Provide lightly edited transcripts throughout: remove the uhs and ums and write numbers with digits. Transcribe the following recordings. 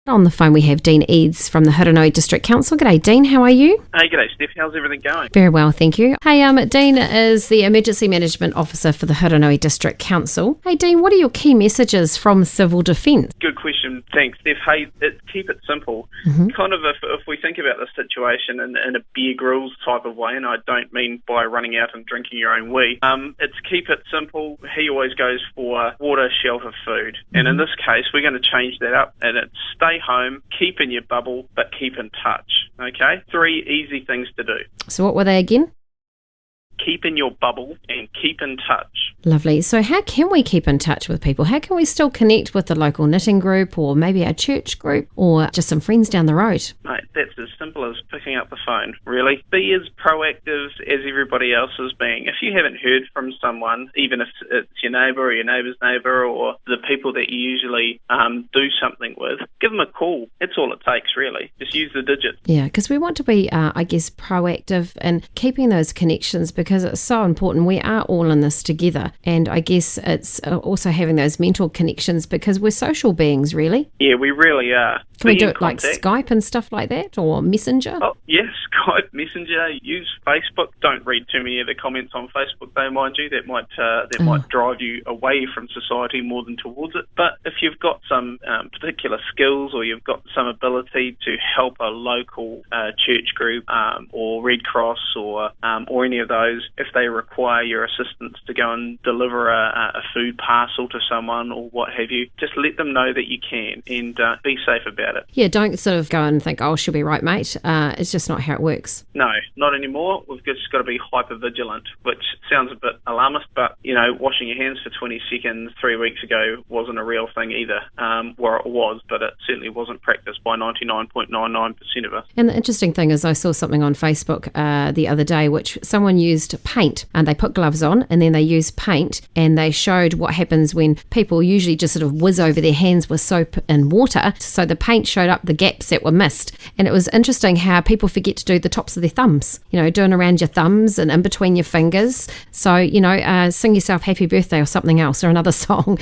On the phone we have Dean Eades from the Hurunui District Council. G'day Dean, how are you? Hey, g'day Steph, how's everything going? Very well, thank you. Hey, Dean is the Emergency Management Officer for the Hurunui District Council. Hey Dean, what are your key messages from Civil Defence? Good question, thanks Steph. Hey, keep it simple. Kind of if we think about the situation in a Bear Grylls type of way, and I don't mean by running out and drinking your own wee, it's keep it simple. He always goes for water, shelter, food. And in this case, we're going to change that up and it's stay home, keep in your bubble, but keep in touch, okay? 3 easy things to do. So what were they again? Keep in your bubble and keep in touch. Lovely. So how can we keep in touch with people? How can we still connect with the local knitting group or maybe our church group or just some friends down the road? Mate, that's as simple as picking up the phone, really. Be as proactive as everybody else is being. If you haven't heard from someone, even if it's your neighbour or your neighbour's neighbour or the people that you usually do something with, give them a call. That's all it takes, really. Just use the digits. Yeah, because we want to be, proactive in keeping those connections because it's so important. We are all in this together. And I guess it's also having those mental connections because we're social beings, really. Yeah, we really are. Can we do it like Skype and stuff like that or Messenger? Oh, yes, Skype, Messenger, use Facebook. Don't read too many of the comments on Facebook, though, mind you. That might drive you away from society more than towards it. But if you've got some particular skills or you've got some ability to help a local church group or Red Cross or any of those, if they require your assistance to go and deliver a food parcel to someone or what have you, just let them know that you can and be safe about it. Yeah, don't sort of go and think, oh, she'll be right, mate. It's just not how it works. No, not anymore. We've just got to be hyper vigilant, which sounds a bit alarmist, but, washing your hands for 20 seconds 3 weeks ago wasn't a real thing either. Well, it was, but it certainly wasn't practiced by 99.99% of us. And the interesting thing is I saw something on Facebook the other day, which someone used paint and they put gloves on and then they used paint and they showed what happens when people usually just sort of whiz over their hands with soap and water. So the paint showed up the gaps that were missed. And it was interesting how people forget to do the tops of their thumbs, doing around your thumbs and in between your fingers. So, sing yourself happy birthday or something else or another song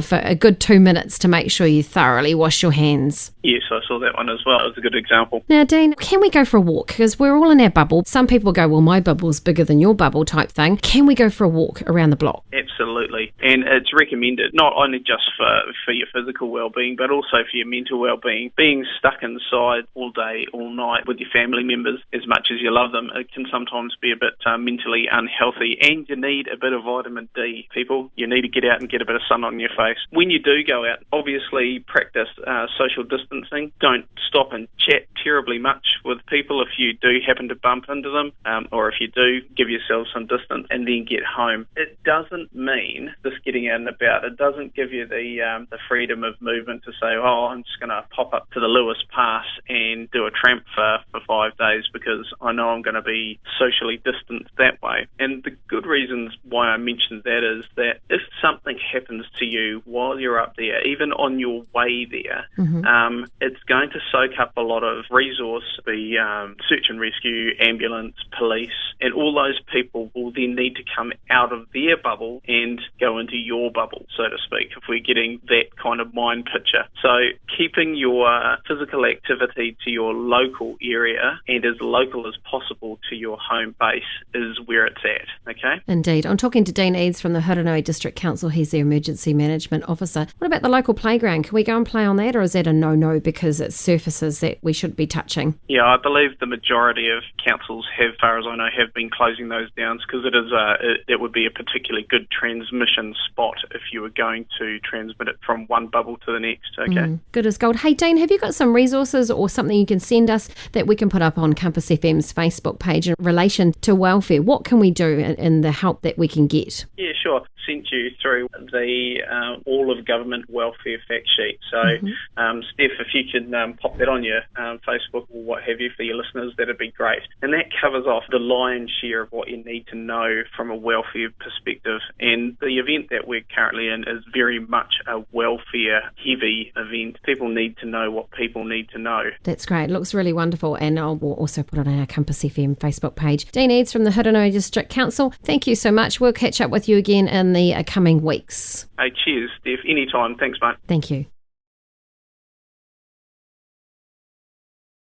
for a good 2 minutes to make sure you thoroughly wash your hands. Yes, I saw that one as well. It was a good example. Now, Dean, can we go for a walk? Because we're all in our bubble. Some people go, well, my bubble's bigger than your bubble type thing. Can we go for a walk around the block? Absolutely. And it's recommended not only just for your physical well-being, but also for your mental well-being. Being stuck inside all day, all night with your family members, as much as you love them, it can sometimes be a bit mentally unhealthy. And you need a bit of vitamin D, people. You need to get out and get a bit of sun on your face. When you do go out, obviously practice social distancing. Don't stop and chat terribly much with people if you do happen to bump into them, or if you do, give yourself some distance and then get home. It doesn't mean just getting out and about. It doesn't give you the freedom of movement to say, oh, I'm just going to pop up to the Lewis Pass and do a tramp for 5 days because I know I'm going to be socially distanced that way. And the good reasons why I mentioned that is that if something happens to you while you're up there, even on your way there, it's going to soak up a lot of resource, the search and rescue, ambulance, police, and all those people will then need to come out of their bubble and go into your bubble, so to speak, if we're getting that kind of mind picture. So keeping your physical activity to your local area and as local as possible to your home base is where it's at, okay? Indeed. I'm talking to Dean Eades from the Hurunui District Council. He's the Emergency Management Officer. What about the local playground? Can we go and play on that, or is that a no-no because it's surfaces that we should be touching? Yeah, I believe the majority of councils have, as far as I know, have been closing those down because it would be a particularly good transmission spot if you were going to transmit it from one bubble to the next, okay? Good as gold. Hey, Dean, have you got some resources or something you can send us that we can put up on Compass FM's Facebook page in relation to welfare? What can we do in the help that we can get? Yeah, sure. Sent you through the all of government welfare fact sheet. So, Steph, if you could pop that on your Facebook or what have you for your listeners, that'd be great. And that covers off the lion's share of what you need to know from a welfare perspective. And the event that we're currently in is very much a welfare-heavy event. People need to know what people need to know. That's great. It looks really wonderful. And we'll also put it on our Compass FM Facebook page. Dean Eades from the Hurunui District Council, thank you so much. We'll catch up with you again in the coming weeks. Hey, cheers, Steph. Anytime. Thanks, mate. Thank you.